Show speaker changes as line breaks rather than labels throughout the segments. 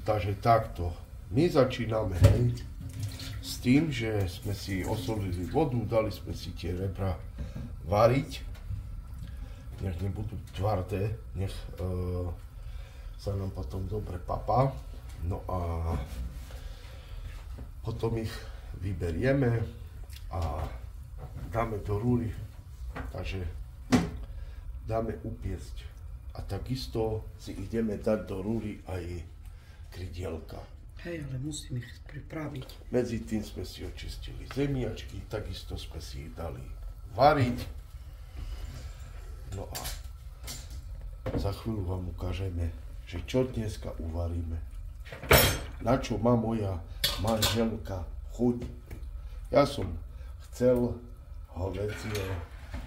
takže takto. My začíname, hej, s tým, že sme si osolili vodu, dali sme si tie rebra variť. Nech nebudú tvrdé, nech sa nám potom dobre papá. No a potom ich vyberieme a dáme do rúry. Takže dáme upiecť. A takisto si ideme dať do rúry aj krydielka.
Hej, ale musím ich pripraviť.
Medzi tým sme si očistili zemiačky, takisto sme si ich dali variť. No a za chvíľu vám ukážeme, že čo dneska uvaríme. Na čo má moja manželka chuť. Ja som chcel hovädzie,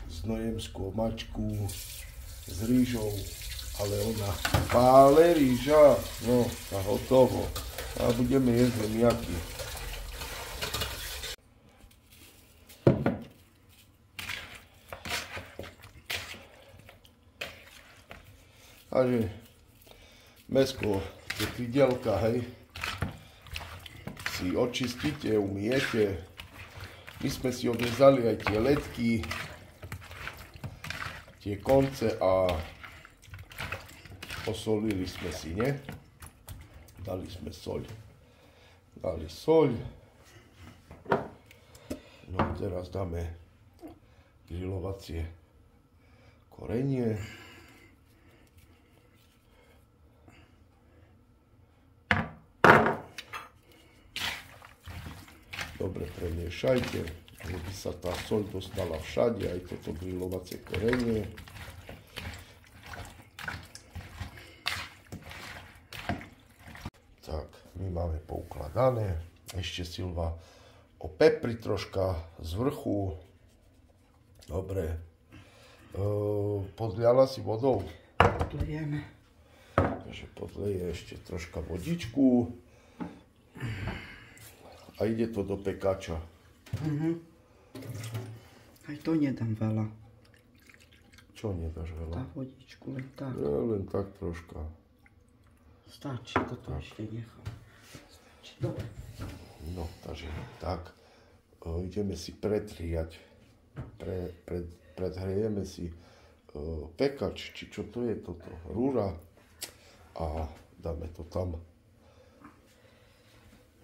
znojemskú mačku s rýžou, ale ona pále rýža, no a hotovo. A budeme jesť zemiaky. Takže mäsko, tie krydielka, hej, si očistíte, umiete. My sme si odrezali aj tie letky, tie konce a posolili sme si, ne? Dali sme soľ. Dali soľ. No a teraz dáme grilovacie korenie. Dobre premiešajte, aby sa tá soľ dostala všade, aj toto grilovacie korenie. Tak, my máme poukladané. Ešte Silva opepri troška z vrchu. Dobre. Podliala si vodou?
Podlejeme.
Takže podleje ešte troška vodičku. A ide to do pekáča.
Aj to nedám veľa.
Čo nedáš veľa?
Tá vodičku len tak.
Ja, len tak troška.
Stačí, toto ešte nechám. Stačí, dobre.
No, takže tak. Ideme si pretriať. Predhrejeme si pekač, či čo to je toto, rúra. A dáme to tam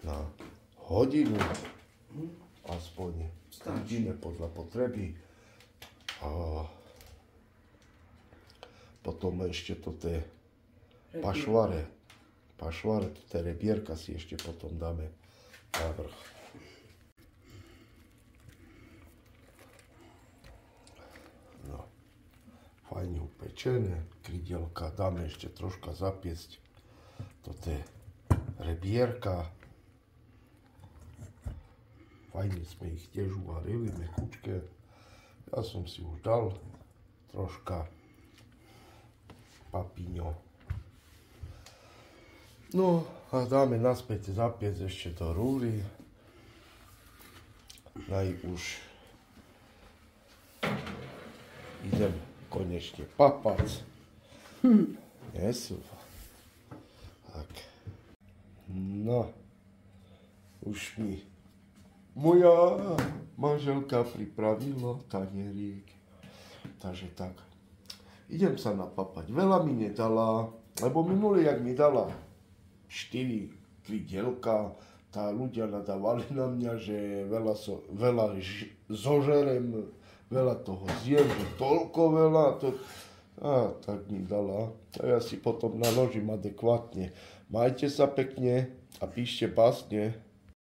na hodinu, aspoň ideme podľa potreby. A potom ešte toto pašvare, toto rebierka si ešte potom dáme na vrch. No, fajne upečené, krydielka dáme ešte troška zapiesť, toto rebierka. Fajne sme ich tiež uvarili, mekučké. Ja som si už dal troška papiňo. No a dáme naspäť zapiec ešte do rúry. Už idem konečne papať. Nie, Silva. Tak. No. Už mi moja manželka pripravila tanierík. Takže tak. Idem sa napapať. Veľa mi nedala, lebo minulý, jak mi dala 4 krydielka, tá ľudia nadávali na mňa, že veľa zožerem, veľa toho zjem, že toľko veľa. A tak mi dala. A ja si potom naložím adekvátne. Majte sa pekne a píšte básne.